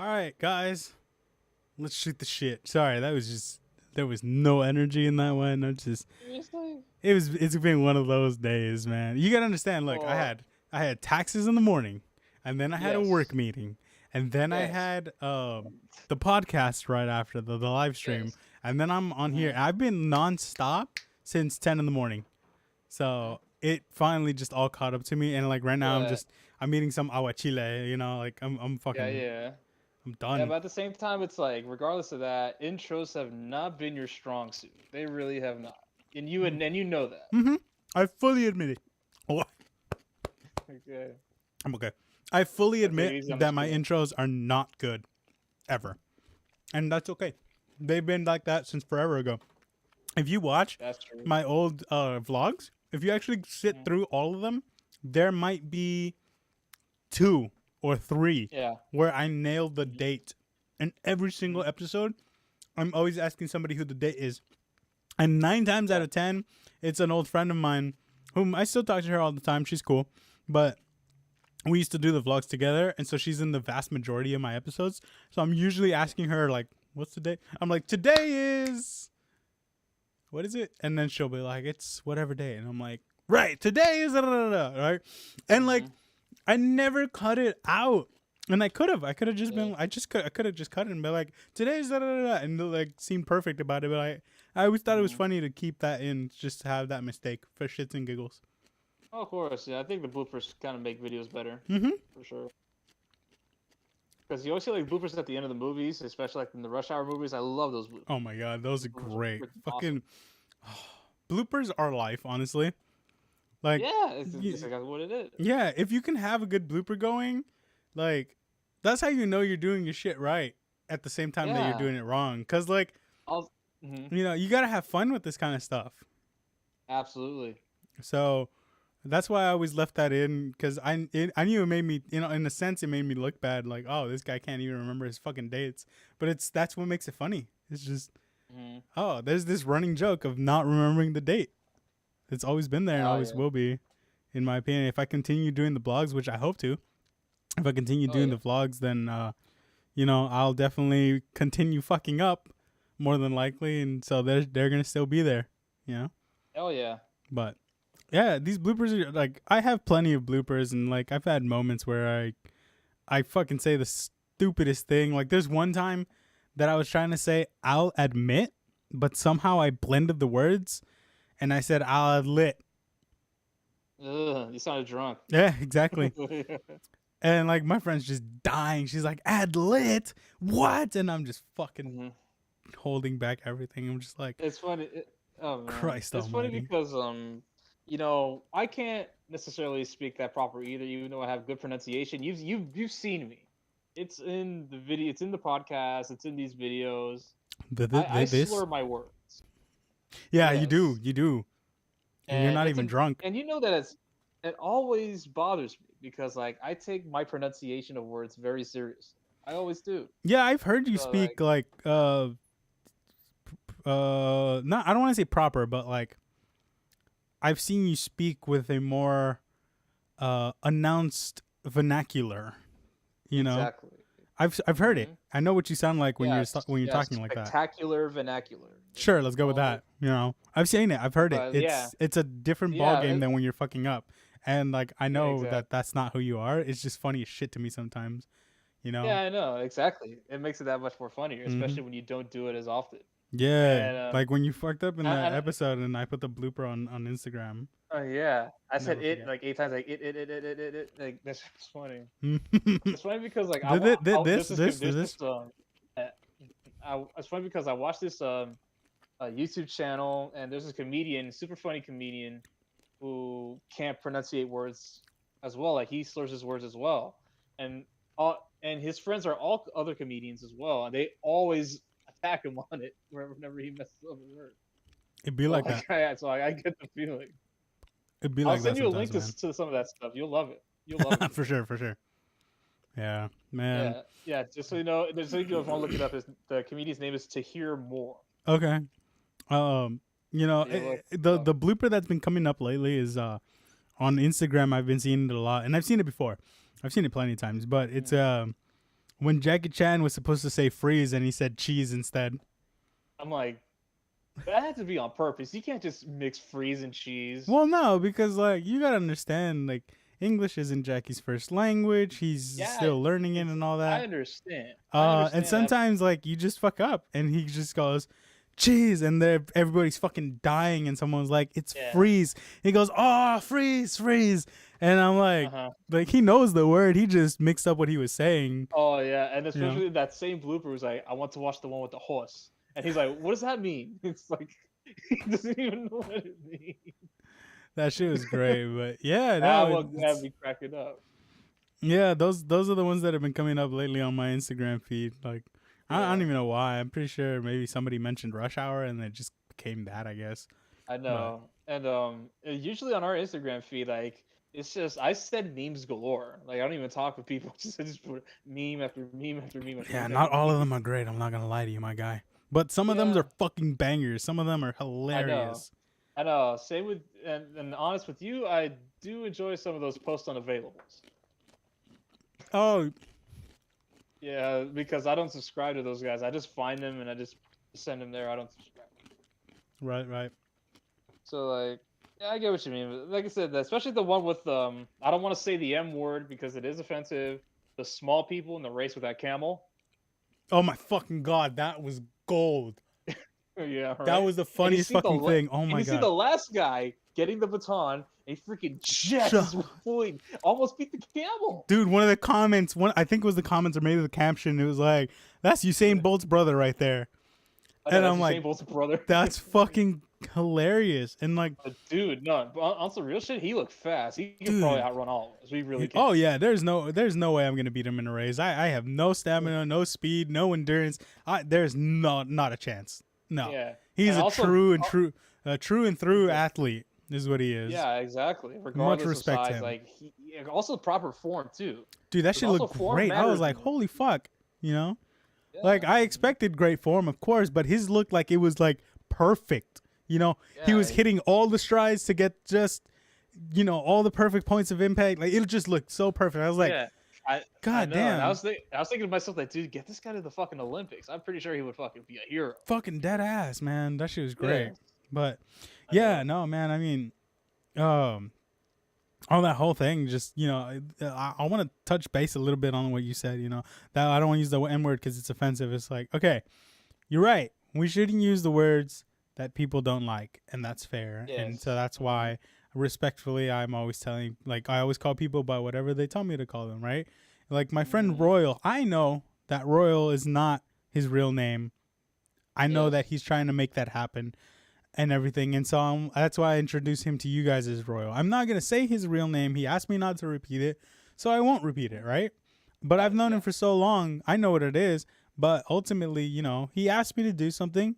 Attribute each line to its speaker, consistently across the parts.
Speaker 1: All right, guys, let's shoot the shit. Sorry, there was no energy in that one.
Speaker 2: Seriously?
Speaker 1: It's been one of those days, man. You gotta understand. Look,
Speaker 2: Oh,
Speaker 1: I had taxes in the morning, and then I had a work
Speaker 2: yes.
Speaker 1: meeting, and then I
Speaker 2: Yes.
Speaker 1: had the podcast right after the live stream,
Speaker 2: Yes.
Speaker 1: and then I'm on here.
Speaker 2: Mm-hmm.
Speaker 1: I've been nonstop since 10 in the morning,
Speaker 2: Mm-hmm.
Speaker 1: so it finally just all caught up to me. And like right now,
Speaker 2: But
Speaker 1: I'm eating some Autiemtlhd. Like
Speaker 2: yeah, yeah.
Speaker 1: I'm
Speaker 2: Yeah,
Speaker 1: done.
Speaker 2: but at the same time, it's like, regardless of that, intros have not been your strong suit. They really have not. And you know that.
Speaker 1: Mm-hmm. I fully admit it. Oh,
Speaker 2: Okay.
Speaker 1: I'm okay. I fully
Speaker 2: But take
Speaker 1: admit
Speaker 2: it easy on the
Speaker 1: that my
Speaker 2: screen.
Speaker 1: intros are not good ever. And that's okay. They've been like that since forever ago. If you watch
Speaker 2: That's true.
Speaker 1: my old vlogs, if you actually sit
Speaker 2: Mhm.
Speaker 1: through all of them, there might be 2 or 3
Speaker 2: Yeah.
Speaker 1: where I nailed the
Speaker 2: Mhm.
Speaker 1: date. In every single
Speaker 2: Mhm.
Speaker 1: episode, I'm always asking somebody who the date is. And 9 times out
Speaker 2: Yeah.
Speaker 1: of 10, it's an old friend of mine whom I still talk to her all the time. She's cool. But we used to do the vlogs together, and so she's in the vast majority of my episodes. So I'm usually asking her like, "What's the day?" I'm like, "Today is what is it?" And then she'll be like, "It's whatever day," and I'm like, "Right, today is da, da, da, da," right." And like,
Speaker 2: Mhm.
Speaker 1: I never cut it out, and I could have. I could have just
Speaker 2: Yeah.
Speaker 1: been. I could have just cut it and be like, "Today's da, da, da, da," and like seemed perfect about it. But I always thought it was
Speaker 2: Mhm.
Speaker 1: funny to keep that in, just to have that mistake for shits and giggles.
Speaker 2: Oh, of course. Yeah, I think the bloopers kind of make videos better,
Speaker 1: Mm-hmm.
Speaker 2: for sure. Because you always see like bloopers at the end of the movies, especially like in the Rush Hour movies. I love those bloopers.
Speaker 1: Oh my god, those are
Speaker 2: Bloopers are
Speaker 1: great.
Speaker 2: freaking awesome.
Speaker 1: Fucking bloopers are life, honestly. Like,
Speaker 2: Yeah, it's like what it is.
Speaker 1: yeah, if you can have a good blooper going, like, that's how you know you're doing your shit right at the same time that you're
Speaker 2: Yeah.
Speaker 1: doing it wrong. Cause like,
Speaker 2: I'll, hmm
Speaker 1: you gotta have fun with this kind of stuff.
Speaker 2: Absolutely.
Speaker 1: So that's why I always left that in, cause I knew it made me, in a sense, it made me look bad. Like, oh, this guy can't even remember his fucking dates. But that's what makes it funny. It's just,
Speaker 2: hmm
Speaker 1: oh, there's this running joke of not remembering the date. It's always been there and
Speaker 2: Oh
Speaker 1: always
Speaker 2: yeah.
Speaker 1: will be, in my opinion. If I continue doing the blogs, which I hope to, if I continue
Speaker 2: Oh
Speaker 1: doing
Speaker 2: yeah.
Speaker 1: the vlogs, then I'll definitely continue fucking up, more than likely, and so they're gonna still be there, you know.
Speaker 2: Oh yeah.
Speaker 1: But yeah, these bloopers are like, I have plenty of bloopers, and like I've had moments where I fucking say the stupidest thing. Like there's one time that I was trying to say "I'll admit," but somehow I blended the words and I said "I'll admit."
Speaker 2: Ugh, you sounded drunk.
Speaker 1: Yeah, exactly. And like my friend's just dying. She's like, "Ad lit? What?" And I'm just fucking
Speaker 2: hmm
Speaker 1: holding back everything. I'm just like,
Speaker 2: It's funny. Oh man,
Speaker 1: Christ
Speaker 2: it's funny
Speaker 1: Almighty.
Speaker 2: because I can't necessarily speak that proper either, even though I have good pronunciation. You've seen me. It's in the video. It's in the podcast. It's in these videos. I
Speaker 1: This?
Speaker 2: slur my words.
Speaker 1: Yeah,
Speaker 2: Yes,
Speaker 1: you do, and you're
Speaker 2: and
Speaker 1: not
Speaker 2: it's
Speaker 1: even
Speaker 2: a
Speaker 1: drunk.
Speaker 2: and you know that it always bothers me because like I take my pronunciation of words very seriously. I always do.
Speaker 1: Yeah, I've heard you
Speaker 2: So like
Speaker 1: speak like not, I don't want to say proper, but like I've seen you speak with a more announced vernacular. You know,
Speaker 2: exactly.
Speaker 1: I've heard it.
Speaker 2: hmm
Speaker 1: I know what you sound like when
Speaker 2: Yes,
Speaker 1: when you're
Speaker 2: yes,
Speaker 1: talking like that.
Speaker 2: spectacular vernacular.
Speaker 1: Sure,
Speaker 2: They
Speaker 1: let's go with
Speaker 2: call it.
Speaker 1: that. I've seen it. I've heard it.
Speaker 2: But yeah,
Speaker 1: It's a different ball
Speaker 2: yeah,
Speaker 1: game than when you're fucking up. And like I
Speaker 2: yeah,
Speaker 1: know that
Speaker 2: exactly.
Speaker 1: that's not who you are. It's just funny as shit to me sometimes. You know.
Speaker 2: Yeah, I know exactly. It makes it that much more funnier,
Speaker 1: Hmm.
Speaker 2: especially when you don't do it as often.
Speaker 1: Yeah,
Speaker 2: And
Speaker 1: like when you fucked up in that
Speaker 2: and
Speaker 1: episode, and I put the blooper on Instagram.
Speaker 2: yeah, I said
Speaker 1: Never
Speaker 2: it
Speaker 1: forget.
Speaker 2: like 8 times, like it. Like that's funny. It's funny because like
Speaker 1: This.
Speaker 2: uh, it's funny because I watched this YouTube channel and there's this comedian, super funny comedian, who can't pronunciate words as well. Like he slurs his words as well, and and his friends are all other comedians as well, and they always attack him on it whenever he messes up a word.
Speaker 1: It'd be
Speaker 2: So
Speaker 1: like that.
Speaker 2: like, I get the feeling.
Speaker 1: It'd be
Speaker 2: I'll
Speaker 1: like that
Speaker 2: send you a link
Speaker 1: sometimes, man.
Speaker 2: to some of that stuff. You'll love it. You'll love it for
Speaker 1: For
Speaker 2: sure.
Speaker 1: sure, for sure. Yeah, man.
Speaker 2: Yeah, yeah. Just so you know, if you want to look it up, is the comedian's name is To Hear More.
Speaker 1: Okay. Um,
Speaker 2: Yeah, look it
Speaker 1: the blooper that's been coming up lately is on Instagram. I've been seeing it a lot, and I've seen it before. I've seen it plenty of times, but it's
Speaker 2: up.
Speaker 1: when Jackie Chan was supposed to say freeze and he said cheese instead.
Speaker 2: I'm like, that had to be on purpose. You can't just mix freeze and cheese.
Speaker 1: Well, no, because like you gotta understand, like English isn't Jackie's first language. He's
Speaker 2: Yeah,
Speaker 1: still learning it and all
Speaker 2: I
Speaker 1: that.
Speaker 2: understand.
Speaker 1: And sometimes like you just fuck up, and he just goes, "Cheese," and everybody's fucking dying, and someone's like, "It's freeze." He goes, "Oh, freeze, freeze," and I'm like he knows the word. He just mixed up what he was saying.
Speaker 2: Oh yeah, and especially that same blooper was like, "I want to watch the one with the horse," and he's like, "What does that mean?" It's like he doesn't even know what it means.
Speaker 1: That shit was great, but yeah,
Speaker 2: That had me cracking up.
Speaker 1: Yeah, those are the ones that have been coming up lately on my Instagram feed. Like, I don't even know why. I'm pretty sure maybe somebody mentioned Rush Hour and it just became that, I guess.
Speaker 2: I know, and usually on our Instagram feed, like it's just I send memes galore. Like I don't even talk with people. Just put meme after meme after meme. After
Speaker 1: Yeah,
Speaker 2: meme
Speaker 1: not
Speaker 2: after
Speaker 1: all
Speaker 2: meme.
Speaker 1: of them are great. I'm not gonna lie to you, my guy. But some of them are fucking bangers. Some of them are hilarious.
Speaker 2: I know. Same with and honest with you, I do enjoy some of those post unavailables.
Speaker 1: Oh,
Speaker 2: yeah, because I don't subscribe to those guys. I just find them and I just send them there. I don't subscribe.
Speaker 1: Right.
Speaker 2: So like, yeah, I get what you mean. But like I said, especially the one with I don't want to say the M word because it is offensive. The small people in the race with that camel.
Speaker 1: Oh my fucking god, that was gold.
Speaker 2: Yeah, right?
Speaker 1: That was the funniest fucking thing. Oh my god.
Speaker 2: You see the last guy getting the baton, and he freaking jets point, almost beat the camel.
Speaker 1: Dude, one of the comments, I think it was the comments or maybe the caption, it was like, "That's Usain Bolt's brother right there."
Speaker 2: And I'm like, Usain Bolt's brother.
Speaker 1: That's fucking hilarious. And like,
Speaker 2: dude, no, on some real shit, he looked fast. He could probably outrun all of us. We really can.
Speaker 1: Oh yeah, there's no way I'm gonna beat him in a race. I have no stamina, no speed, no endurance. There's not a chance. No.
Speaker 2: Yeah.
Speaker 1: He's a true and through athlete is what he is.
Speaker 2: Yeah, exactly. Regardless of size, him. Like he also proper form too.
Speaker 1: Dude, that shit looked great. I was like, holy fuck, you know? Yeah. Like I expected great form, of course, but his looked like it was like perfect. You know, he was hitting all the strides to get just, you know, all the perfect points of impact. Like it just looked so perfect. I was like, God damn.
Speaker 2: I was thinking to myself, like, dude, get this guy to the fucking Olympics. I'm pretty sure he would fucking be a hero.
Speaker 1: Fucking dead ass, man. That shit was great. Yeah. But yeah, no, man. I mean, all that whole thing, just, you know, I want to touch base a little bit on what you said, you know, that I don't want to use the N word because it's offensive. It's like, okay, you're right. We shouldn't use the words that people don't like, and that's fair. Yes. And so that's why, respectfully, I'm always telling, like, I always call people by whatever they tell me to call them, right? Like my friend Royal, I know that Royal is not his real name. I know that he's trying to make that happen and everything. And so that's why I introduced him to you guys as Royal. I'm not going to say his real name. He asked me not to repeat it, so I won't repeat it, right? But I've known him for so long. I know what it is. But ultimately, you know, he asked me to do something.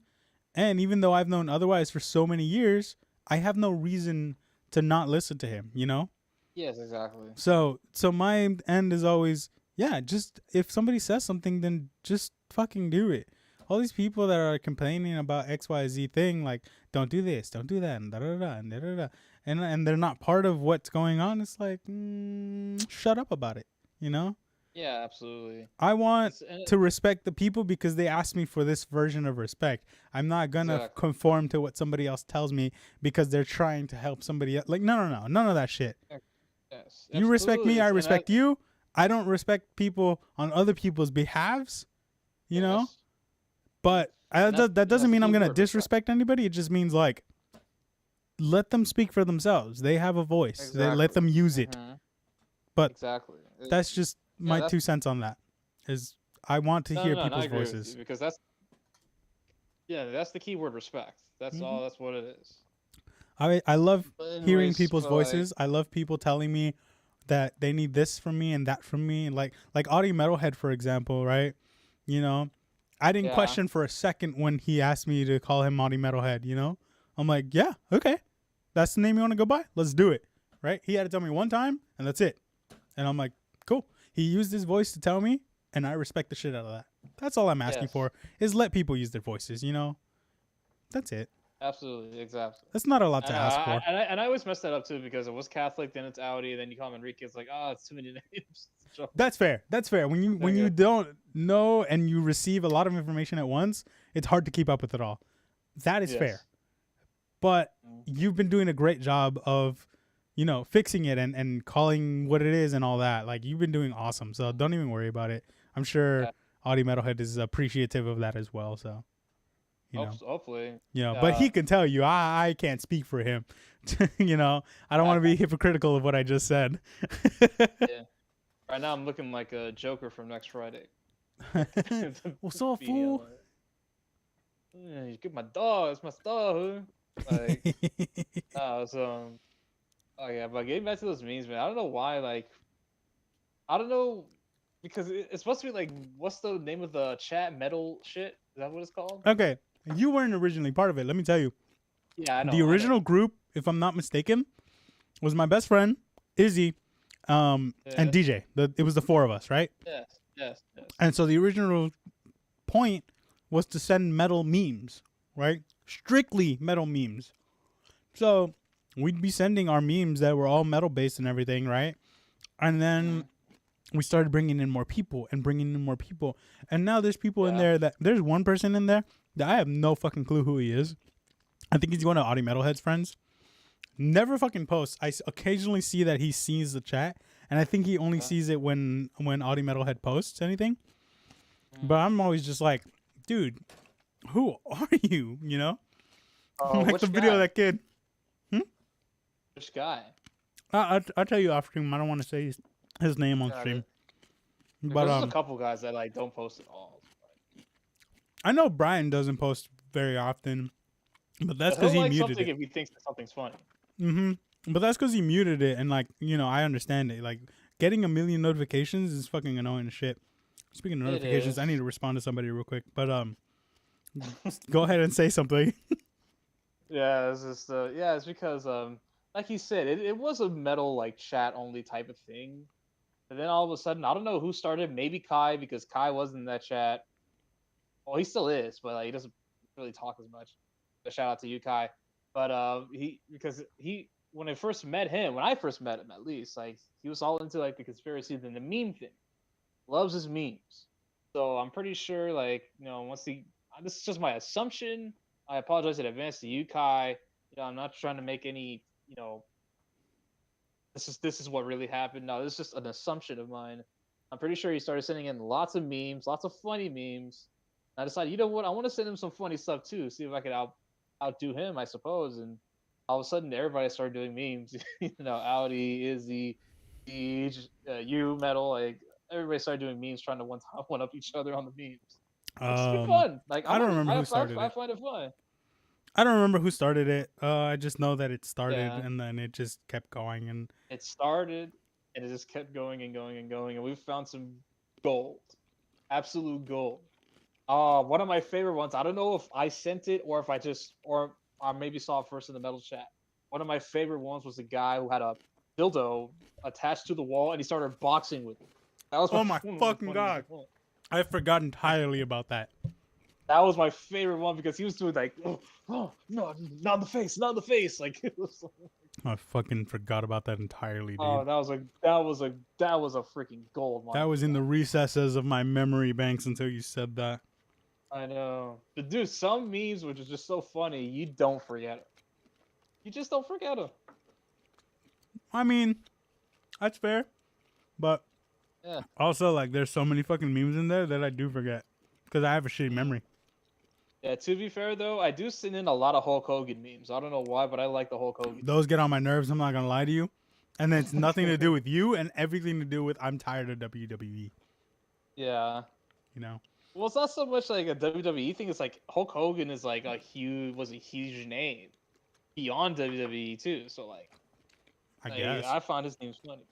Speaker 1: And even though I've known otherwise for so many years, I have no reason to not listen to him, you know?
Speaker 2: Yes, exactly.
Speaker 1: So my end is always, yeah, just if somebody says something, then just fucking do it. All these people that are complaining about XYZ thing, like, don't do this, don't do that, and da-da-da, and da-da-da, and they're not part of what's going on, it's like, shut up about it, you know?
Speaker 2: Yeah, absolutely.
Speaker 1: I want to respect the people because they asked me for this version of respect. I'm not going to conform to what somebody else tells me because they're trying to help somebody else. Like, no, none of that shit.
Speaker 2: Yes,
Speaker 1: you respect me, I respect you. I don't respect people on other people's behalves, you know? But that doesn't mean I'm going to disrespect anybody. It just means, like, let them speak for themselves. They have a voice. Exactly. They let them use it. But that's just my 2 cents on that. Is I want to hear people's voices.
Speaker 2: Because that's the key word, respect. That's all. That's what it is.
Speaker 1: I love hearing people's voices. I love people telling me that they need this from me and that from me. Like Autiemtlhd, for example, right? You know, I didn't question for a second when he asked me to call him Autiemtlhd, you know? I'm like, yeah, okay. That's the name you want to go by? Let's do it, right? He had to tell me one time, and that's it. And I'm like, cool. He used his voice to tell me, and I respect the shit out of that. That's all I'm asking for, is let people use their voices, you know? That's it.
Speaker 2: Absolutely, exactly.
Speaker 1: That's not a lot to ask for.
Speaker 2: And I always mess that up, too, because it was Catholic, then it's Audi, then you call him Enrique. It's like, oh, it's too many names.
Speaker 1: That's fair. That's fair. When you don't know and you receive a lot of information at once, it's hard to keep up with it all. That is fair. But you've been doing a great job of, fixing it and calling what it is and all that. Like, you've been doing awesome. So don't even worry about it. I'm sure Autiemtlhd is appreciative of that as well. So,
Speaker 2: hopefully.
Speaker 1: But he can tell you, I can't speak for him. I don't want to be hypocritical of what I just said.
Speaker 2: Yeah. Right now I'm looking like a Joker from next Friday.
Speaker 1: What's up, fool?
Speaker 2: Yeah, you get my dog. It's my dog. Like, oh yeah, but getting back to those memes, man. I don't know why. Like, I don't know, because it's supposed to be like, what's the name of the chat? Metal shit? Is that what it's called?
Speaker 1: Okay, you weren't originally part of it. Let me tell you.
Speaker 2: Yeah, I know.
Speaker 1: The original group, if I'm not mistaken, was my best friend Izzy, and DJ. It was the four of us, right?
Speaker 2: Yes.
Speaker 1: And so the original point was to send metal memes, right? Strictly metal memes. So we'd be sending our memes that were all metal based and everything, right? And then we started bringing in more people. And now there's people in there there's one person in there that I have no fucking clue who he is. I think he's one of Autiemtlhd's friends. Never fucking posts. I occasionally see that he sees the chat, and I think he only sees it when Autiemtlhd posts anything. But I'm always just like, dude, who are you? Like the video of that kid.
Speaker 2: Which guy?
Speaker 1: I'll tell you off stream. I don't want to say his name on stream. But
Speaker 2: there's a couple guys that like don't post at all.
Speaker 1: I know Brian doesn't post very often, but that's because he muted it.
Speaker 2: If he thinks that something's funny.
Speaker 1: But that's because he muted it, and I understand it. Like, getting a million notifications is fucking annoying as shit. Speaking of notifications, I need to respond to somebody real quick. But go ahead and say something.
Speaker 2: It's just it's because like he said, it was a metal like chat only type of thing. And then all of a sudden, I don't know who started. Maybe Kai, because Kai was in that chat. Well, he still is, but like, he doesn't really talk as much. But shout out to you, Kai. But when I first met him, at least, like, he was all into like the conspiracy and the meme thing. Loves his memes. So I'm pretty sure, like, this is just my assumption. I apologize in advance to you, Kai. I'm not trying to make any, this is what really happened. No, this is just an assumption of mine. I'm pretty sure he started sending in lots of memes, lots of funny memes. I decided, you know what? I want to send him some funny stuff too. See if I could outdo him, I suppose. And all of a sudden, everybody started doing memes. Audi, Izzy, Deej, you, Metal. Like, everybody started doing memes, trying to one up each other on the memes. It's been fun. Like,
Speaker 1: I don't remember who started it.
Speaker 2: I find it fun.
Speaker 1: I don't remember who started it. I just know that it started and then it just kept going. And
Speaker 2: it started and it just kept going and going and going. And we've found some gold, absolute gold. One of my favorite ones. I don't know if I sent it or if I maybe saw it first in the metal chat. One of my favorite ones was the guy who had a dildo attached to the wall and he started boxing with it. That was
Speaker 1: my fucking god! I forgot entirely about that.
Speaker 2: That was my favorite one because he was doing like, no, not in the face, not in the face. Like, it was.
Speaker 1: I fucking forgot about that entirely, dude.
Speaker 2: Oh, that was a freaking gold one.
Speaker 1: That was in the recesses of my memory banks until you said that.
Speaker 2: I know, but dude, some memes which is just so funny, you don't forget it. You just don't forget them.
Speaker 1: I mean, that's fair, but also, like, there's so many fucking memes in there that I do forget because I have a shitty memory.
Speaker 2: Yeah, to be fair though, I do send in a lot of Hulk Hogan memes. I don't know why, but I like the Hulk Hogan.
Speaker 1: Those get on my nerves. I'm not gonna lie to you, and it's nothing to do with you and everything to do with I'm tired of WWE.
Speaker 2: Yeah. Well, it's not so much like a WWE thing. It's like Hulk Hogan is like a huge name beyond WWE too. So like,
Speaker 1: I guess
Speaker 2: I find his name's funny.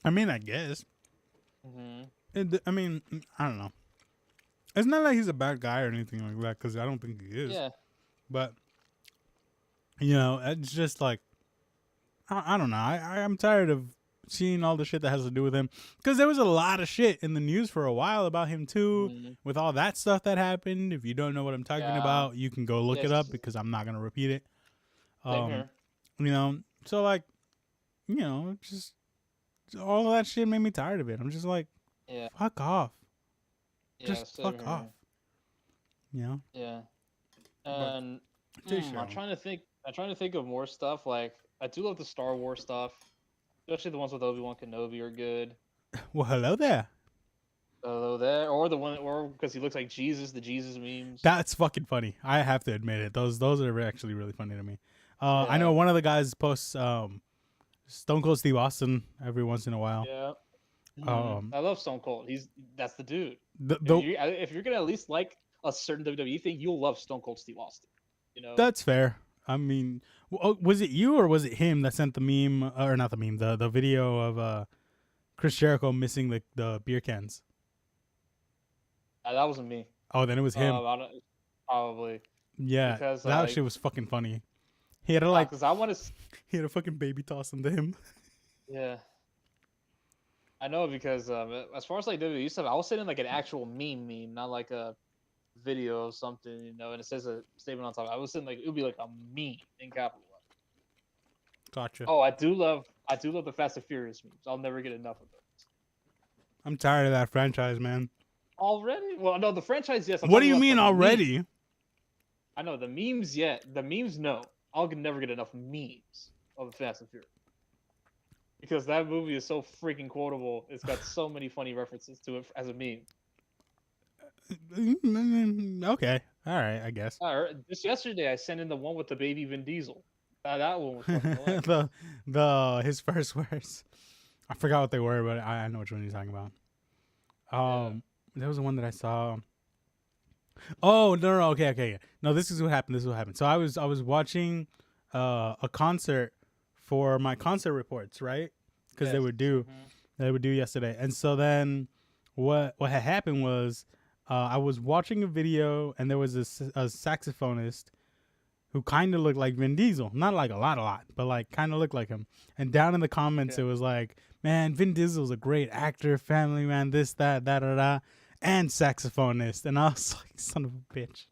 Speaker 1: I mean, I guess. I mean, I don't know. It's not like he's a bad guy or anything like that, because I don't think he is.
Speaker 2: Yeah.
Speaker 1: But, it's just like, I don't know. I'm tired of seeing all the shit that has to do with him. Because there was a lot of shit in the news for a while about him, too, with all that stuff that happened. If you don't know what I'm talking about, you can go look it up, because I'm not going to repeat it. So, like, just all of that shit made me tired of it. I'm just like,
Speaker 2: Yeah.
Speaker 1: fuck off.
Speaker 2: Yeah.
Speaker 1: Just
Speaker 2: Same
Speaker 1: fuck
Speaker 2: here.
Speaker 1: off. You know?
Speaker 2: Yeah.
Speaker 1: But
Speaker 2: And
Speaker 1: this
Speaker 2: I'm
Speaker 1: show.
Speaker 2: trying to think. I'm trying to think of more stuff. Like I do love the Star Wars stuff, especially the ones with Obi-Wan Kenobi are good.
Speaker 1: Well, hello there.
Speaker 2: Although that, or the one, or because he looks like Jesus, the Jesus memes.
Speaker 1: That's fucking funny. I have to admit it. Those are actually really funny to me. I
Speaker 2: Yeah.
Speaker 1: know one of the guys posts Stone Cold Steve Austin every once in a while.
Speaker 2: Yeah.
Speaker 1: Um,
Speaker 2: I love Stone Cold. That's the dude. If
Speaker 1: the
Speaker 2: you're gonna at least like a certain WWE thing, you'll love Stone Cold Steve Austin. You know.
Speaker 1: That's fair. I mean, was it you or was it him that sent the meme or not the meme, the video of Chris Jericho missing the beer cans?
Speaker 2: That wasn't me.
Speaker 1: Oh, then it was him.
Speaker 2: I don't, probably
Speaker 1: Yeah,
Speaker 2: because
Speaker 1: that shit was fucking funny. He had to like
Speaker 2: because I want to.
Speaker 1: he had a fucking baby toss into him.
Speaker 2: Yeah. I know because as far as like WWE stuff, I was sending like an actual meme, not like a video of something, and it says a statement on top. I was sending like it would be like a meme in capital letters.
Speaker 1: Gotcha.
Speaker 2: Oh, I do love the Fast and Furious memes. I'll never get enough of those.
Speaker 1: I'm tired of that franchise, man.
Speaker 2: Already? Well, no, the franchise, yes. I'm
Speaker 1: What do
Speaker 2: talking
Speaker 1: you
Speaker 2: about
Speaker 1: mean
Speaker 2: the
Speaker 1: already?
Speaker 2: memes. I know the memes, yet the memes, no. I'll never get enough memes of the Fast and Furious because that movie is so freaking quotable. It's got so many funny references to it as a meme.
Speaker 1: Okay, all right, I guess.
Speaker 2: Just yesterday, I sent in the one with the baby Vin Diesel. That one was fucking hilarious.
Speaker 1: His first words. I forgot what they were, but I know which one you're talking about. There was the one that I saw. Oh no, okay. No, this is what happened. So I was watching a concert for my concert reports, right? Because they would do yesterday, and so then what had happened was I was watching a video, and there was a saxophonist who kind of looked like Vin Diesel, not like a lot, but like kind of looked like him. And down in the comments, it was like, "Man, Vin Diesel's a great actor, family man, this, that, and saxophonist." And I was like, "Son of a bitch."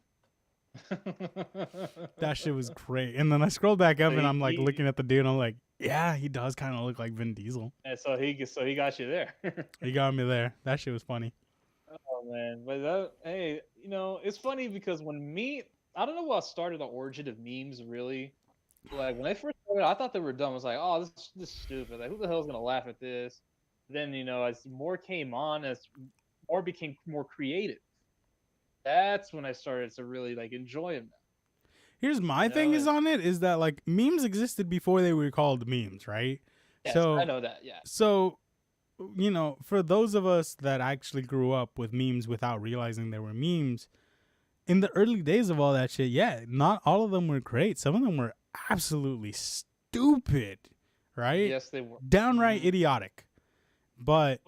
Speaker 1: That shit was great. And then I scrolled back up, and I'm like looking at the dude, and I'm like, "Yeah, he does kind of look like Vin Diesel."
Speaker 2: And so he got you there.
Speaker 1: He got me there. That shit was funny.
Speaker 2: Oh man, but hey, it's funny because I don't know what started the origin of memes really. Like when I first started, I thought they were dumb. I was like, oh, this is stupid. Like who the hell is gonna laugh at this? Then as more came on, as more became more creative, that's when I started to really like enjoy them.
Speaker 1: Here's my thing is on it is that like memes existed before they were called memes, right?
Speaker 2: Yes,
Speaker 1: So
Speaker 2: I know that. Yeah.
Speaker 1: So for those of us that actually grew up with memes without realizing they were memes, in the early days of all that shit, yeah, not all of them were great. Some of them were absolutely stupid, right?
Speaker 2: Yes, they were.
Speaker 1: Downright idiotic. But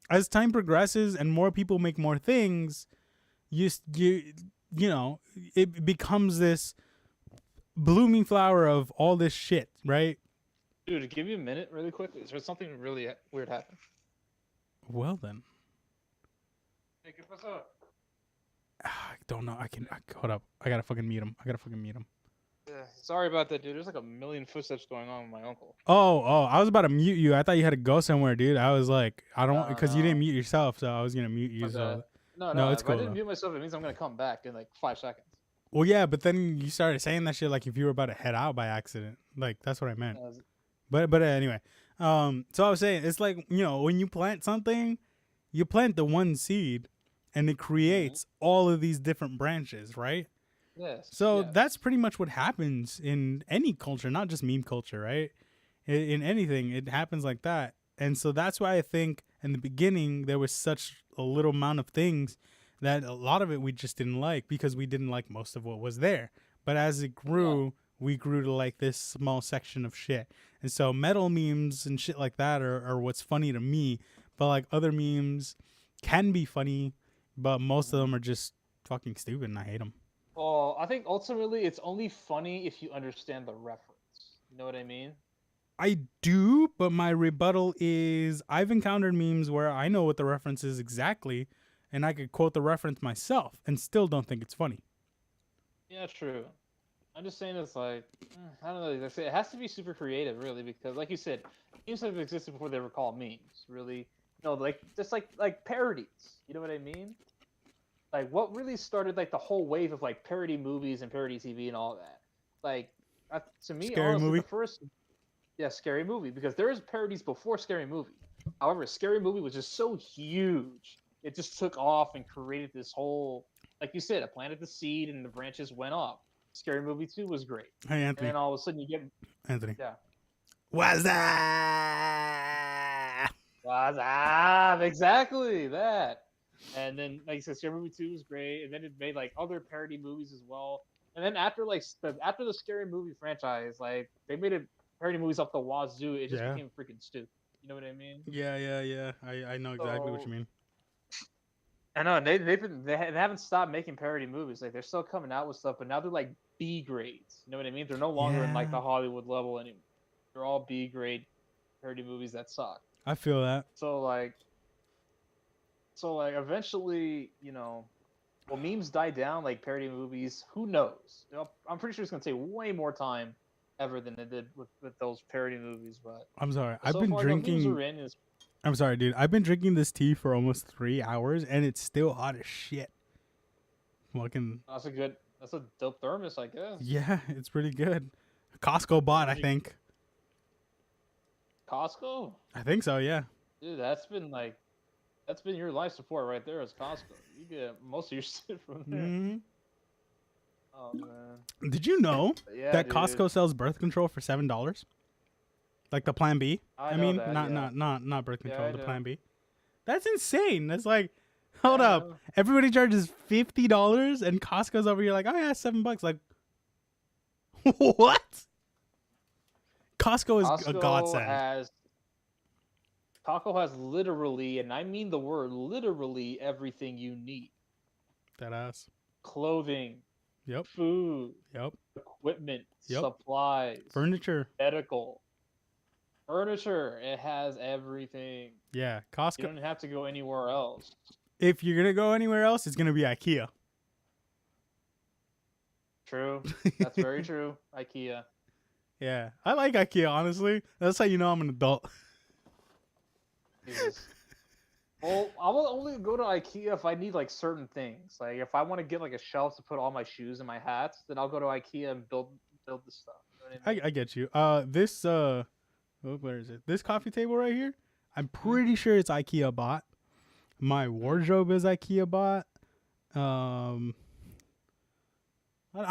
Speaker 1: as time progresses and more people make more things, it becomes this blooming flower of all this shit, right?
Speaker 2: Dude, give me a minute really quickly. Is there something really weird happened?
Speaker 1: Well then.
Speaker 2: Hey, ¿qué pasó?
Speaker 1: I don't know. Hold up. I gotta fucking mute him.
Speaker 2: Yeah, sorry about that, dude. There's like a million footsteps going on with my uncle.
Speaker 1: Oh, I was about to mute you. I thought you had to go somewhere, dude. I was like, I don't, because you didn't mute yourself, so I was gonna mute you. So
Speaker 2: no,
Speaker 1: it's cool.
Speaker 2: If I didn't mute myself, it means I'm gonna come back in like 5 seconds.
Speaker 1: Well, yeah, but then you started saying that shit like if you were about to head out by accident. Like that's what I meant. But anyway, so I was saying it's like when you plant something, you plant the one seed, and it creates all of these different branches, right?
Speaker 2: Yes.
Speaker 1: So that's pretty much what happens in any culture, not just meme culture, right? In anything, it happens like that. And so that's why I think in the beginning there was such a little amount of things that a lot of it we just didn't like because we didn't like most of what was there. But as it grew, we grew to like this small section of shit. And so metal memes and shit like that are what's funny to me. But like other memes can be funny, but most of them are just fucking stupid and I hate them.
Speaker 2: Well, I think ultimately it's only funny if you understand the reference. You know what I mean?
Speaker 1: I do, but my rebuttal is I've encountered memes where I know what the reference is exactly, and I could quote the reference myself and still don't think it's funny.
Speaker 2: Yeah, true. I'm just saying it's like I don't know. Like I say, it has to be super creative, really, because like you said, memes have existed before they were called memes. Really, like just like parodies. You know what I mean? Like what really started like the whole wave of like parody movies and parody TV and all that. Like to me,
Speaker 1: Scary
Speaker 2: honestly, the
Speaker 1: movie.
Speaker 2: first Scary Movie, because there was parodies before Scary Movie. However, Scary Movie was just so huge. It just took off and created this whole, like you said, it planted the seed and the branches went off. Scary Movie 2 was great.
Speaker 1: Hey,
Speaker 2: And
Speaker 1: Anthony.
Speaker 2: then all of a sudden you get,
Speaker 1: Anthony.
Speaker 2: yeah.
Speaker 1: What's that?
Speaker 2: Exactly that. And then, like you said, Scary Movie 2 was great. And then it made like other parody movies as well. And then after after the Scary Movie franchise, like they made it parody movies up the wazoo. It just
Speaker 1: Yeah.
Speaker 2: became freaking stupid. You know what I mean?
Speaker 1: Yeah. I know exactly what
Speaker 2: So
Speaker 1: you mean.
Speaker 2: I know they haven't stopped making parody movies. Like they're still coming out with stuff, but now they're like B grades. You know what I mean? They're no longer in like
Speaker 1: Yeah.
Speaker 2: the Hollywood level anymore. They're all B grade parody movies that suck.
Speaker 1: I feel that.
Speaker 2: So like eventually, will memes die down like parody movies? Who knows? I'm pretty sure it's gonna take way more time ever than it did with those parody movies. But
Speaker 1: I'm sorry. I've
Speaker 2: so
Speaker 1: been
Speaker 2: far, the memes
Speaker 1: drinking.
Speaker 2: are in. Is
Speaker 1: I'm sorry, dude. I've been drinking this tea for almost 3 hours, and it's still hot as shit. Fucking
Speaker 2: that's a dope thermos, I guess.
Speaker 1: yeah, it's pretty good. Costco bought, I think.
Speaker 2: Costco,
Speaker 1: I think so. Yeah.
Speaker 2: dude, that's been your life support right there. Is Costco? You get most of your shit from there.
Speaker 1: Hmm.
Speaker 2: Oh man.
Speaker 1: Did you know
Speaker 2: But yeah,
Speaker 1: that
Speaker 2: dude.
Speaker 1: Costco sells birth control for $7? Like the Plan B.
Speaker 2: I
Speaker 1: I
Speaker 2: know
Speaker 1: mean,
Speaker 2: that.
Speaker 1: not
Speaker 2: Yeah.
Speaker 1: not birth
Speaker 2: Yeah,
Speaker 1: control.
Speaker 2: I
Speaker 1: The
Speaker 2: do.
Speaker 1: Plan B. That's insane. That's like, hold
Speaker 2: Yeah, I
Speaker 1: up.
Speaker 2: know.
Speaker 1: Everybody charges $50, and Costco's over here like, oh yeah, $7. Like, what? Costco is a
Speaker 2: Costco
Speaker 1: godsend.
Speaker 2: has Costco has literally, and I mean the word literally, everything you need:
Speaker 1: That ass.
Speaker 2: clothing,
Speaker 1: Yep.
Speaker 2: food,
Speaker 1: Yep.
Speaker 2: equipment,
Speaker 1: Yep.
Speaker 2: supplies,
Speaker 1: Furniture.
Speaker 2: medical, furniture. It has everything.
Speaker 1: Yeah.
Speaker 2: You
Speaker 1: Costco.
Speaker 2: don't have to go anywhere else.
Speaker 1: If you're gonna go anywhere else, it's gonna be IKEA.
Speaker 2: True. That's very true. IKEA.
Speaker 1: Yeah. I like IKEA, honestly. That's how you know I'm an adult.
Speaker 2: Jesus. Well, I will only go to IKEA if I need like certain things. Like if I want to get like a shelf to put all my shoes and my hats, then I'll go to IKEA and build the stuff. You know what I mean?
Speaker 1: I get you. This where is it? This coffee table right here. I'm
Speaker 2: Mm-hmm.
Speaker 1: pretty sure it's IKEA bought. My wardrobe is IKEA bought. I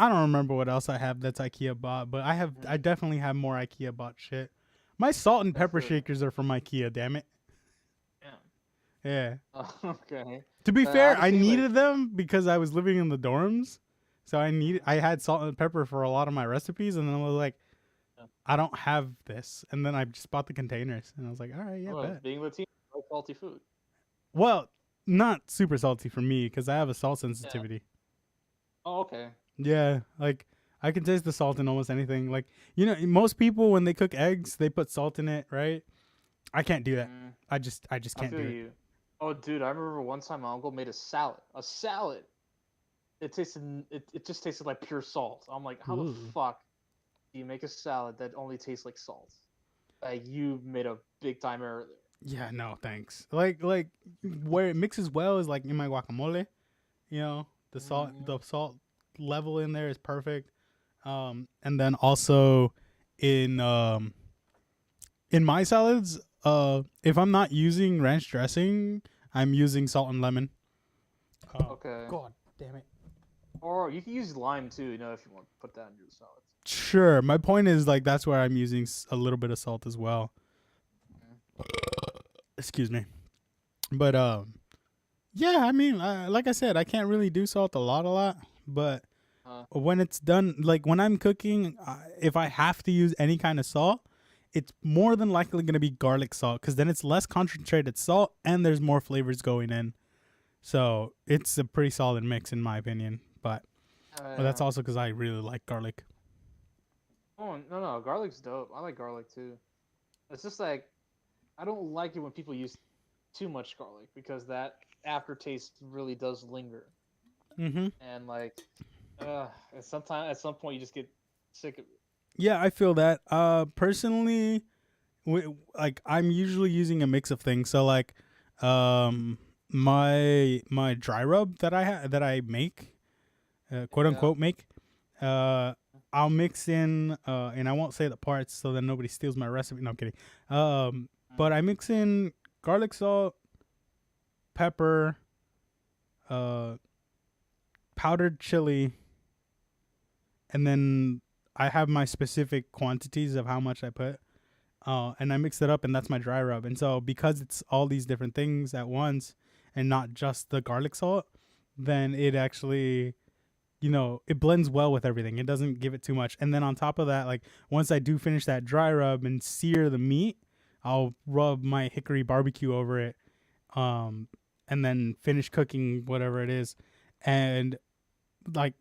Speaker 1: don't remember what else I have that's IKEA bought, but I definitely have more IKEA bought shit. My salt and
Speaker 2: That's
Speaker 1: pepper
Speaker 2: good.
Speaker 1: shakers are from IKEA. Damn it.
Speaker 2: Yeah.
Speaker 1: Yeah.
Speaker 2: Okay.
Speaker 1: To be fair, I
Speaker 2: Honestly,
Speaker 1: needed them because I was living in the dorms, so I had salt and pepper for a lot of my recipes, and then I was like,
Speaker 2: Yeah.
Speaker 1: I don't have this, and then I just bought the containers, and I was like, all right, yeah,
Speaker 2: well,
Speaker 1: bet.
Speaker 2: being Latino, I like salty food.
Speaker 1: Well, not super salty for me because I have a salt sensitivity.
Speaker 2: Oh, okay.
Speaker 1: Yeah, like I can taste the salt in almost anything. Like most people when they cook eggs, they put salt in it, right? I can't do that.
Speaker 2: Mm,
Speaker 1: I just
Speaker 2: I
Speaker 1: can't
Speaker 2: feel
Speaker 1: do it.
Speaker 2: you. Oh, dude, I remember one time my uncle made a salad. A salad. It just tasted like pure salt. I'm like, how the
Speaker 1: Ooh.
Speaker 2: fuck do you make a salad that only tastes like salt? Like you made a big time error there.
Speaker 1: Yeah, no, thanks. Like where it mixes well is like in my guacamole. The salt level in there is perfect. And then also in my salads, if I'm not using ranch dressing, I'm using salt and lemon.
Speaker 2: Okay.
Speaker 1: God damn it.
Speaker 2: Or you can use lime too, if you want to put that in your salads.
Speaker 1: Sure. My point is like that's where I'm using a little bit of salt as well. Excuse me. But yeah, I mean, like I said, I can't really do salt a lot, but when it's done, like when I'm cooking, if I have to use any kind of salt, it's more than likely going to be garlic salt because then it's less concentrated salt and there's more flavors going in. So it's a pretty solid mix in my opinion. But that's also because I really like garlic.
Speaker 2: Oh no, garlic's dope. I like garlic too. It's just like I don't like it when people use too much garlic because that aftertaste really does linger.
Speaker 1: Mm-hmm.
Speaker 2: And like And sometimes at some point you just get sick of it.
Speaker 1: Yeah, I feel that. Personally, like I'm usually using a mix of things. So like, my dry rub that I make, quote
Speaker 2: Yeah.
Speaker 1: unquote make, uh, I'll mix in, and I won't say the parts so that nobody steals my recipe. No, I'm kidding. But I mix in garlic salt, pepper, uh, powdered chili, and then I have my specific quantities of how much I put. And I mix it up, and that's my dry rub. And so, because it's all these different things at once, and not just the garlic salt, then it actually, it blends well with everything. It doesn't give it too much. And then on top of that, like once I do finish that dry rub and sear the meat, I'll rub my hickory barbecue over it, um, and then finish cooking whatever it is. And like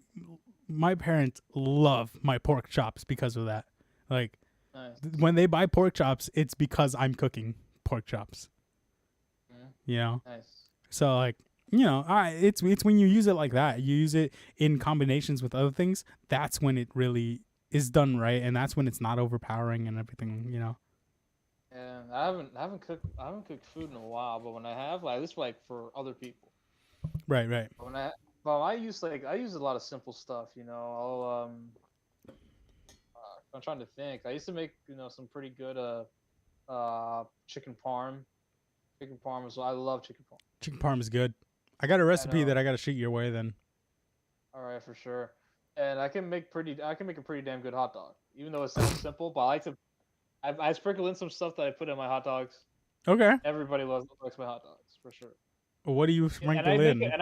Speaker 1: my parents love my pork chops because of that. Like
Speaker 2: Nice.
Speaker 1: when they buy pork chops, it's because I'm cooking pork chops.
Speaker 2: Mm-hmm. Nice.
Speaker 1: So like, it's when you use it like that, you use it in combinations with other things. That's when it really is done right, and that's when it's not overpowering and everything.
Speaker 2: Yeah, I haven't cooked food in a while, but when I have, like, this like for other people.
Speaker 1: Right, right.
Speaker 2: But I use a lot of simple stuff. I'm trying to think. I used to make some pretty good chicken parm. Chicken parm as well. I love chicken parm.
Speaker 1: Chicken parm is good. I got a
Speaker 2: I
Speaker 1: recipe
Speaker 2: know.
Speaker 1: that I got to shoot your way then.
Speaker 2: All right, for sure. And I can make a pretty damn good hot dog, even though it sounds simple. But I sprinkle in some stuff that I put in my hot dogs.
Speaker 1: Okay.
Speaker 2: Everybody likes my hot dogs for sure.
Speaker 1: What do you
Speaker 2: And I
Speaker 1: sprinkle
Speaker 2: make it,
Speaker 1: in?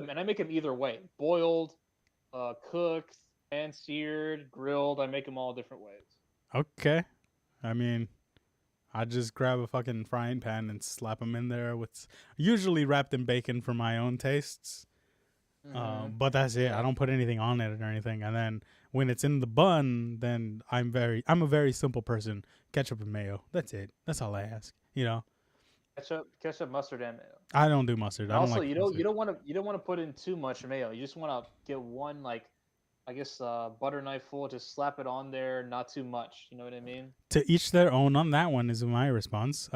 Speaker 2: and I make them either way: boiled, cooked, pan seared, grilled. I make them all different ways.
Speaker 1: Okay. I mean, I just grab a fucking frying pan and slap them in there with usually wrapped in bacon for my own tastes.
Speaker 2: Hmm.
Speaker 1: But that's it. I
Speaker 2: Yeah.
Speaker 1: don't put anything on it or anything. And then when it's in the bun, then I'm a very simple person. Ketchup and mayo. That's it. That's all I ask.
Speaker 2: Ketchup, mustard, and mayo.
Speaker 1: I don't do mustard.
Speaker 2: And
Speaker 1: I don't
Speaker 2: also,
Speaker 1: like mustard.
Speaker 2: you don't want to put in too much mayo. You just want to get one, like, I guess, butter knife full. Just slap it on there, not too much. You know what I mean?
Speaker 1: To each their own on that one is my response.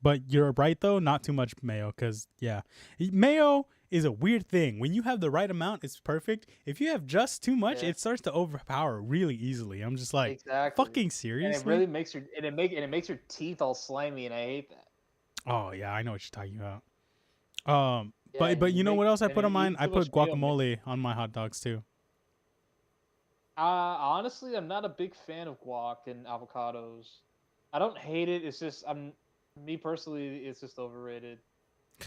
Speaker 1: But you're right though, not too much mayo, because yeah, mayo is a weird thing. When you have the right amount, it's perfect. If you have just too much,
Speaker 2: Yeah,
Speaker 1: it starts to overpower really easily. I'm just like,
Speaker 2: exactly.
Speaker 1: fucking
Speaker 2: And it
Speaker 1: seriously?
Speaker 2: really makes your teeth all slimy, and I hate that.
Speaker 1: Oh yeah, I know what you're talking about.
Speaker 2: Yeah,
Speaker 1: But
Speaker 2: and
Speaker 1: you know what else I put on mine?
Speaker 2: eating
Speaker 1: I
Speaker 2: too much
Speaker 1: put
Speaker 2: mayo.
Speaker 1: guacamole on my hot dogs too.
Speaker 2: Honestly, I'm not a big fan of guac and avocados. I don't hate it. It's just me personally, it's just overrated. You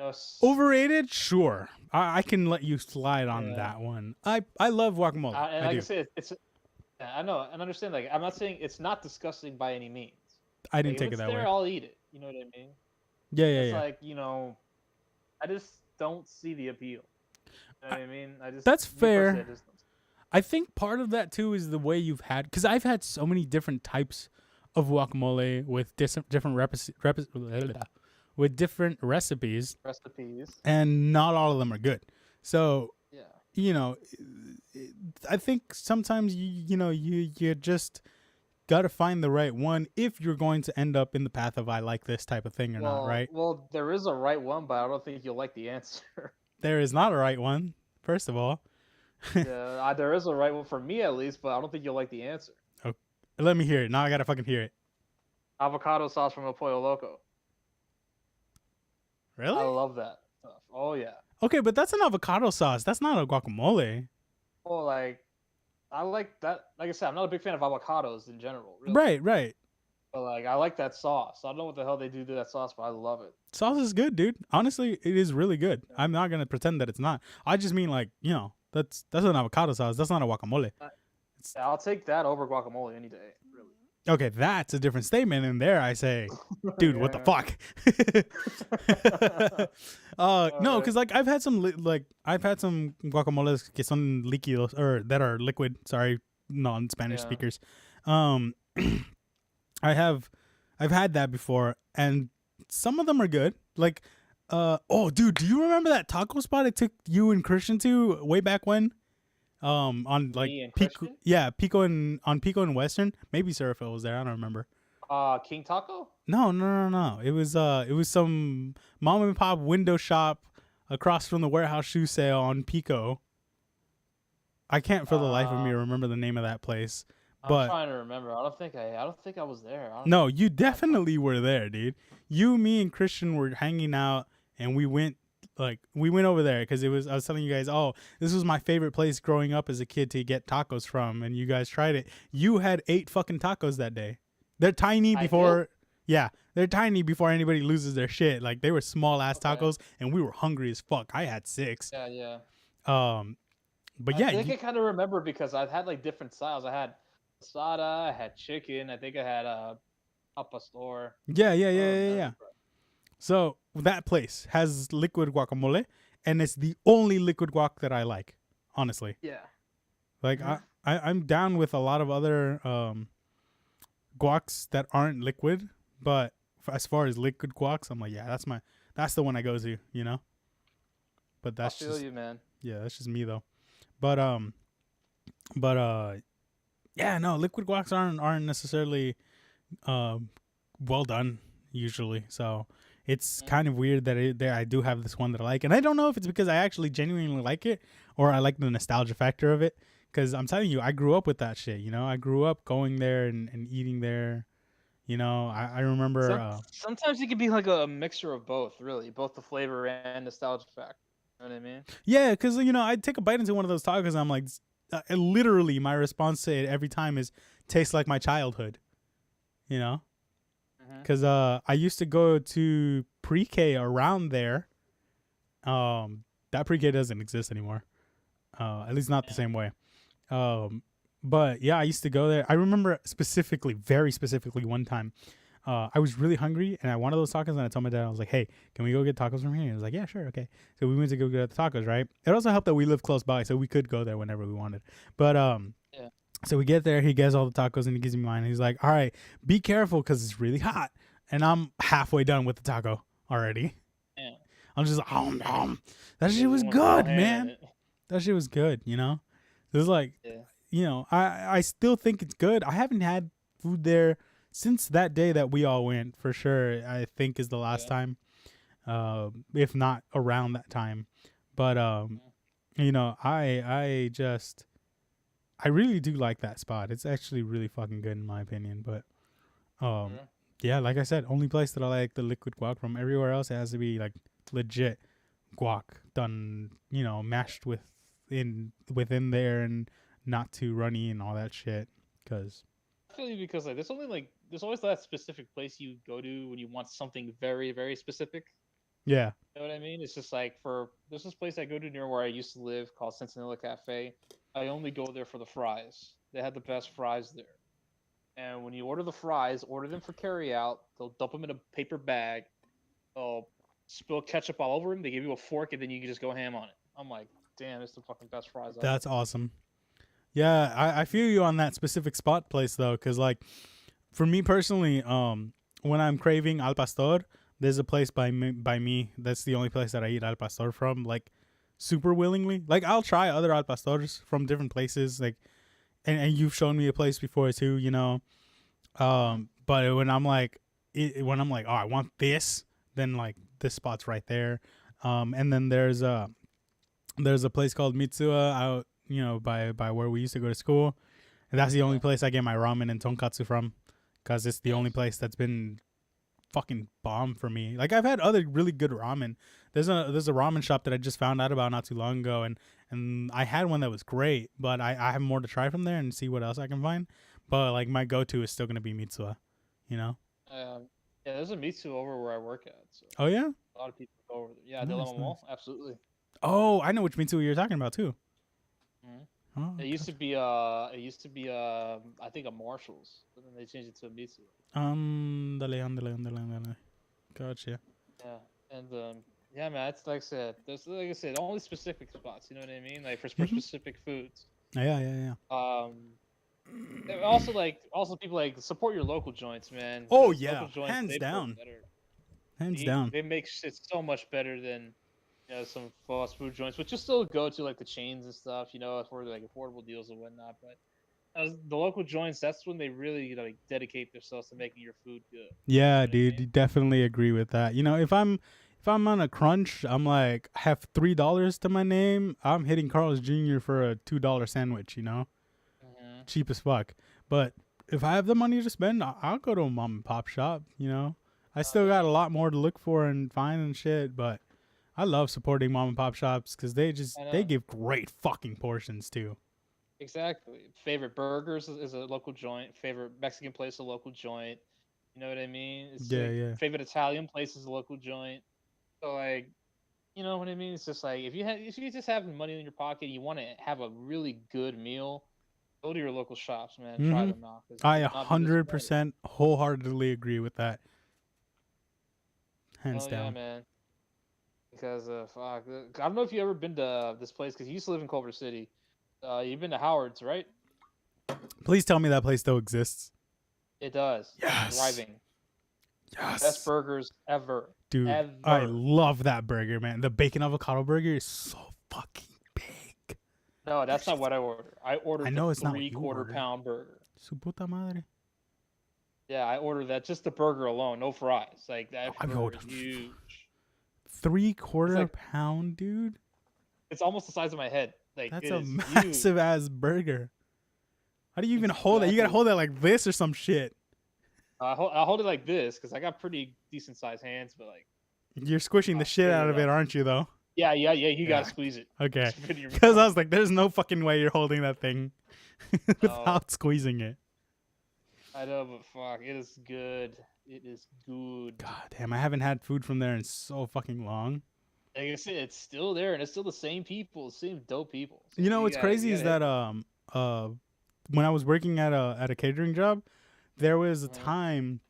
Speaker 2: know,
Speaker 1: Overrated? Sure. I can let you slide on
Speaker 2: yeah.
Speaker 1: that one. I love guacamole.
Speaker 2: And
Speaker 1: I
Speaker 2: like I
Speaker 1: do.
Speaker 2: said, yeah, I know and understand. Like, I'm not saying it's not disgusting by any means.
Speaker 1: I
Speaker 2: Like,
Speaker 1: didn't
Speaker 2: if
Speaker 1: take it
Speaker 2: it's
Speaker 1: that
Speaker 2: there,
Speaker 1: way.
Speaker 2: I'll eat it. You know what I mean?
Speaker 1: Yeah, yeah,
Speaker 2: It's
Speaker 1: yeah.
Speaker 2: like, I just don't see the appeal. You know
Speaker 1: I,
Speaker 2: what I mean?
Speaker 1: that's
Speaker 2: Me personally,
Speaker 1: fair.
Speaker 2: I just don't.
Speaker 1: I think part of that too is the way you've had, because I've had so many different types of guacamole with with different recipes,
Speaker 2: Recipes.
Speaker 1: and not all of them are good. So
Speaker 2: Yeah.
Speaker 1: you know, I think sometimes you just got to find the right one if you're going to end up in the path of I like this type of thing or not. Right?
Speaker 2: Well, there is a right one, but I don't think you'll like the answer.
Speaker 1: There is not a right one. First of all,
Speaker 2: Yeah, there is a right one for me at least, but I don't think you'll like the answer.
Speaker 1: oh, let me hear it. Now I gotta fucking hear it.
Speaker 2: Avocado sauce from El Pollo Loco.
Speaker 1: Really?
Speaker 2: I love that stuff. Oh yeah.
Speaker 1: Okay, but that's an avocado sauce. That's not a guacamole.
Speaker 2: Well, like, I like that. Like I said, I'm not a big fan of avocados in general, really.
Speaker 1: Right, right.
Speaker 2: But like, I like that sauce. I don't know what the hell they do to that sauce, but I love it.
Speaker 1: Sauce is good, dude. Honestly, it is really good.
Speaker 2: Yeah.
Speaker 1: I'm not gonna pretend that it's not. I just mean like, that's an avocado sauce. That's not a guacamole.
Speaker 2: Yeah, I'll take that over guacamole any day. Really.
Speaker 1: Okay, that's a different statement. And there I say, dude, what the
Speaker 2: Yeah.
Speaker 1: fuck? No,
Speaker 2: Alright.
Speaker 1: because like I've had some guacamoles que son líquidos or that are liquid. Sorry, non-Spanish
Speaker 2: Yeah.
Speaker 1: speakers. Um, I've had that before, and some of them are good. Like, oh, dude, do you remember that taco spot I took you and Christian to way back when? On like
Speaker 2: Me and
Speaker 1: Pico,
Speaker 2: Christian.
Speaker 1: yeah, Pico and on Pico and Western. Maybe Seraphill was there. I don't remember.
Speaker 2: King Taco.
Speaker 1: No. It was some mom and pop window shop across from the warehouse shoe sale on Pico. I can't for the life of me
Speaker 2: Uh,
Speaker 1: remember the name of that place.
Speaker 2: I'm
Speaker 1: But
Speaker 2: trying to remember. I don't think I was there. I don't
Speaker 1: no,
Speaker 2: think.
Speaker 1: you
Speaker 2: I don't know.
Speaker 1: definitely were there, dude. You, me, and Christian were hanging out, and we went over there because it was. I was telling you guys, oh, this was my favorite place growing up as a kid to get tacos from, and you guys tried it. You had 8 fucking tacos that day. They're tiny
Speaker 2: I did.
Speaker 1: before, yeah, they're tiny before anybody loses their shit. Like they were small ass
Speaker 2: Okay.
Speaker 1: tacos, and we were hungry as fuck. I had 6.
Speaker 2: Yeah, yeah.
Speaker 1: Um, but
Speaker 2: I
Speaker 1: yeah,
Speaker 2: think I kind of remember because I've had like different styles. I had asada, I had chicken. I think I had al pastor. I don't
Speaker 1: yeah.
Speaker 2: remember.
Speaker 1: So that place has liquid guacamole, and it's the only liquid guac that I like. Honestly,
Speaker 2: Yeah.
Speaker 1: like
Speaker 2: Mhm.
Speaker 1: I'm down with a lot of other guacs that aren't liquid, but as far as liquid guacs, I'm like, yeah, that's the one I go to, you know. But
Speaker 2: I
Speaker 1: that's
Speaker 2: feel
Speaker 1: just
Speaker 2: you, man.
Speaker 1: yeah, that's just me though. But but yeah, no, liquid guacs aren't necessarily um well done usually. So it's
Speaker 2: Mhm.
Speaker 1: kind of weird that I do have this one that I like, and I don't know if it's because I actually genuinely like it or I like the nostalgia factor of it. Because I'm telling you, I grew up with that shit. You know, I grew up going there and eating there. You know, I remember.
Speaker 2: Sometimes it can be like a mixture of both, really, both the flavor and nostalgia factor. You know what I mean?
Speaker 1: Yeah, because you know, I'd take a bite into one of those tacos, and I'm like, literally, my response to it every time is tastes like my childhood. You know,
Speaker 2: Hmm.
Speaker 1: because I used to go to pre-K around there. That pre-K doesn't exist anymore. At least not the
Speaker 2: Yeah.
Speaker 1: same way. Um, but yeah, I used to go there. I remember specifically, very specifically, one time. I was really hungry and I wanted those tacos, and I told my dad, I was like, "Hey, can we go get tacos from here?" He was like, "Yeah, sure, okay." So we went to go get the tacos. Right. It also helped that we lived close by, so we could go there whenever we wanted. But
Speaker 2: Yeah.
Speaker 1: so we get there. He gets all the tacos and he gives me mine. And he's like, "All right, be careful because it's really hot." And I'm halfway done with the taco already.
Speaker 2: Yeah.
Speaker 1: I'm just like, that
Speaker 2: You
Speaker 1: shit
Speaker 2: just
Speaker 1: was
Speaker 2: want to put a
Speaker 1: good,
Speaker 2: hand in
Speaker 1: man.
Speaker 2: it.
Speaker 1: That shit was good. You know, it was like,
Speaker 2: Yeah.
Speaker 1: you know, I still think it's good. I haven't had food there since that day that we all went, for sure. I think is the last
Speaker 2: Yeah.
Speaker 1: time, if not around that time. But you know, I really do like that spot. It's actually really fucking good in my opinion. But
Speaker 2: Yeah.
Speaker 1: yeah, like I said, only place that I like the liquid guac from. Everywhere else, it has to be like legit guac done, you know, mashed within there and not too runny and all that shit. Cause
Speaker 2: I feel you because like there's always that specific place you go to when you want something very very specific.
Speaker 1: yeah,
Speaker 2: You know what I mean? It's just like there's this place I go to near where I used to live called Centinela Cafe. I only go there for the fries. They had the best fries there. And when you order the fries, order them for carry out. They'll dump them in a paper bag. They'll spill ketchup all over them. They give you a fork, and then you can just go ham on it. I'm like, damn, it's the fucking best fries ever.
Speaker 1: that's awesome. Yeah, I feel you on that specific spot place though, cause like for me personally, when I'm craving al pastor, there's a place by me. That's the only place that I eat al pastor from. Like super willingly. Like I'll try other al pastors from different places. Like and you've shown me a place before too. You know, but when I'm like, oh, I want this, then like this spot's right there. And then there's a place called Mitsuya out, you know, by where we used to go to school. And that's the only
Speaker 2: Yeah.
Speaker 1: place I get my ramen and tonkatsu from, because it's the only
Speaker 2: Nice.
Speaker 1: place that's been fucking bomb for me. Like I've had other really good ramen. There's a ramen shop that I just found out about not too long ago, and I had one that was great, but I have more to try from there and see what else I can find. But like my go to is still gonna be Mitsuya, you know.
Speaker 2: Yeah, there's a Mitsu over where I work at, so
Speaker 1: Oh yeah,
Speaker 2: a lot of people go over there. Yeah,
Speaker 1: nice,
Speaker 2: Dilemma
Speaker 1: nice.
Speaker 2: Mall, absolutely.
Speaker 1: Oh, I know which Mitsuya you're talking about too.
Speaker 2: Mhm.
Speaker 1: Oh,
Speaker 2: It used
Speaker 1: gotcha.
Speaker 2: to be I think a Marshalls, but then they changed it to a Mitsu.
Speaker 1: Dale. Gotcha.
Speaker 2: Yeah, and yeah, man, it's like I said, there's like I said, only specific spots. You know what I mean? Like for
Speaker 1: Hmm.
Speaker 2: specific foods.
Speaker 1: Yeah.
Speaker 2: And also people like support your local joints, man,
Speaker 1: Oh
Speaker 2: because local
Speaker 1: yeah,
Speaker 2: joints
Speaker 1: hands
Speaker 2: they put
Speaker 1: down,
Speaker 2: better.
Speaker 1: hands down.
Speaker 2: They make shit so much better than some fast food joints, which you still go to like the chains and stuff, for like affordable deals and whatnot. But as the local joints, that's when they really like dedicate themselves to making your food good.
Speaker 1: Yeah,
Speaker 2: You know what I
Speaker 1: dude,
Speaker 2: mean?
Speaker 1: you definitely agree with that. If I'm on a crunch, I'm like I have $3 to my name. I'm hitting Carl's Jr. for a $2 sandwich.
Speaker 2: Hmm.
Speaker 1: Cheap as fuck. But if I have the money to spend, I'll go to a mom and pop shop. I
Speaker 2: Oh
Speaker 1: still got
Speaker 2: yeah,
Speaker 1: a lot more to look for and find and shit. But I love supporting mom and pop shops because
Speaker 2: I
Speaker 1: they
Speaker 2: know.
Speaker 1: give great fucking portions too.
Speaker 2: Exactly. Favorite burgers is a local joint. Favorite Mexican place, a local joint. You know what I mean? It's
Speaker 1: Yeah,
Speaker 2: like
Speaker 1: yeah.
Speaker 2: favorite Italian place is a local joint. So like, you know what I mean? It's just like if you just have money in your pocket, and you want to have a really good meal, go to your local shops, man. Try
Speaker 1: Mm-hmm.
Speaker 2: them out because
Speaker 1: I
Speaker 2: you will not be disappointed.
Speaker 1: 100% wholeheartedly agree with that. Hands
Speaker 2: Hell yeah,
Speaker 1: down.
Speaker 2: man. Because fuck, I don't know if you ever been to this place because you used to live in Culver City. You've been to Howard's, right?
Speaker 1: Please tell me that place still exists.
Speaker 2: It does. It's
Speaker 1: Yes.
Speaker 2: thriving. Best
Speaker 1: Yes.
Speaker 2: burgers ever,
Speaker 1: Dude, I
Speaker 2: ever.
Speaker 1: love that burger, man. The bacon avocado burger is so fucking big.
Speaker 2: No,
Speaker 1: That
Speaker 2: that's not
Speaker 1: shit's,
Speaker 2: what I ordered. I
Speaker 1: I
Speaker 2: ordered the
Speaker 1: know it's not what you
Speaker 2: three-quarter
Speaker 1: ordered.
Speaker 2: pound burger.
Speaker 1: Su puta madre.
Speaker 2: Yeah, I ordered that just the burger alone, no fries. Like that
Speaker 1: I
Speaker 2: burger
Speaker 1: owed
Speaker 2: is huge.
Speaker 1: three
Speaker 2: It's
Speaker 1: quarter
Speaker 2: like
Speaker 1: pound, dude.
Speaker 2: it's almost the size of my head. Like
Speaker 1: That's
Speaker 2: it
Speaker 1: a
Speaker 2: is huge.
Speaker 1: massive ass burger. How do you even hold that? You gotta
Speaker 2: Exactly.
Speaker 1: hold that like this or some shit.
Speaker 2: I hold it like this because I got pretty decent sized hands, but like
Speaker 1: You're squishing the
Speaker 2: I'll
Speaker 1: shit
Speaker 2: fit
Speaker 1: out
Speaker 2: it
Speaker 1: of it,
Speaker 2: up.
Speaker 1: aren't you, though?
Speaker 2: Yeah, yeah, yeah. You gotta
Speaker 1: Yeah.
Speaker 2: squeeze it.
Speaker 1: Okay.
Speaker 2: To fit in your
Speaker 1: Because I
Speaker 2: mouth.
Speaker 1: was like, there's no fucking way you're holding that thing
Speaker 2: No,
Speaker 1: without squeezing it.
Speaker 2: I know, but fuck, it is good. It is good.
Speaker 1: God damn, I haven't had food from there in so fucking long.
Speaker 2: Like I said, it's still there, and it's still the same people, same dope people. So
Speaker 1: You know what's
Speaker 2: you
Speaker 1: crazy is
Speaker 2: gotta hit
Speaker 1: that
Speaker 2: them.
Speaker 1: uh when I was working at a catering job, there was a
Speaker 2: Mhm.
Speaker 1: time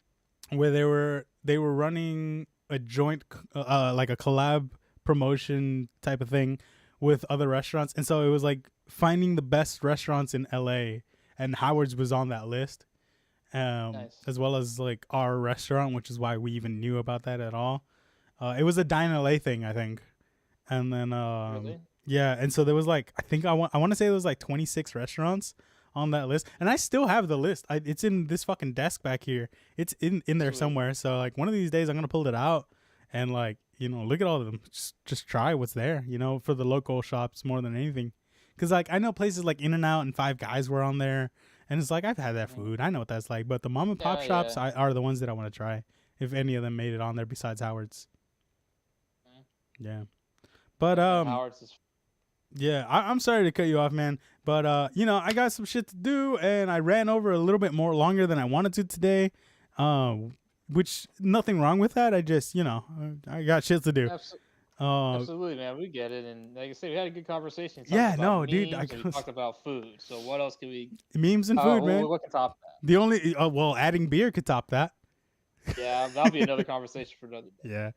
Speaker 1: where they were running a joint like a collab promotion type of thing with other restaurants, and so it was like finding the best restaurants in LA, and Howard's was on that list,
Speaker 2: Nice.
Speaker 1: as well as like our restaurant, which is why we even knew about that at all. It was a Dine LA thing, I think, and then
Speaker 2: Really?
Speaker 1: yeah, and so there was like I want to say there was like 26 restaurants on that list, and I still have the list. It's in this fucking desk back here. It's in there
Speaker 2: Sweet.
Speaker 1: somewhere. So like one of these days I'm gonna pull it out and like look at all of them. Just try what's there. For the local shops more than anything, because like I know places like In and Out and Five Guys were on there, and it's like I've had that
Speaker 2: Mhm.
Speaker 1: food. I know what that's like. But the mom and pop
Speaker 2: Yeah,
Speaker 1: shops
Speaker 2: yeah.
Speaker 1: are the ones that I want to try. If any of them made it on there besides Howard's.
Speaker 2: Mhm.
Speaker 1: Yeah. But
Speaker 2: Yeah, man. Howard's is.
Speaker 1: yeah, I'm sorry to cut you off, man. But I got some shit to do, and I ran over a little bit more longer than I wanted to today. Which nothing wrong with that. I just, I got shit to do.
Speaker 2: Abso-
Speaker 1: Uh,
Speaker 2: Absolutely, man. We get it, and like I said, we had a good conversation. We talked
Speaker 1: yeah,
Speaker 2: about
Speaker 1: no, dude,
Speaker 2: memes, and we talked about food. So what else can we?
Speaker 1: memes and food, man.
Speaker 2: What can top that?
Speaker 1: The only, well, adding beer could top that.
Speaker 2: Yeah, that'll be another conversation for another day.
Speaker 1: Yeah.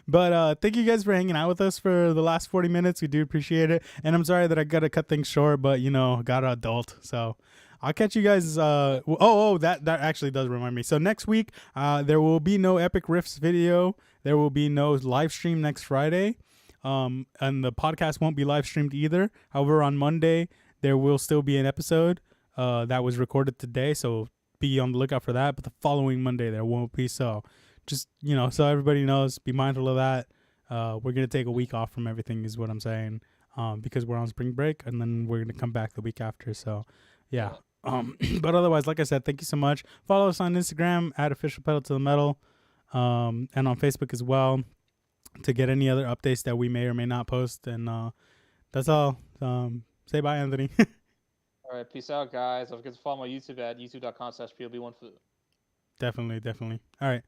Speaker 1: But thank you guys for hanging out with us for the last 40 minutes. We do appreciate it. And I'm sorry that I got to cut things short, but got an adult. So I'll catch you guys. That actually does remind me. So next week, there will be no Epic Riffs video. There will be no live stream next Friday. And the podcast won't be live streamed either. However, on Monday, there will still be an episode that was recorded today. So be on the lookout for that. But the following Monday, there won't be. So just, so everybody knows, be mindful of that. We're going to take a week off from everything is what I'm saying, because we're on spring break, and then we're going to come back the week after. So, yeah. But otherwise, like I said, thank you so much. Follow us on Instagram at Official Pedal to the Metal, and on Facebook as well to get any other updates that we may or may not post. And that's all. Say bye, Anthony.
Speaker 2: All right, peace out, guys. Don't forget to follow my YouTube at youtube.com/POB1food.
Speaker 1: Definitely. All right.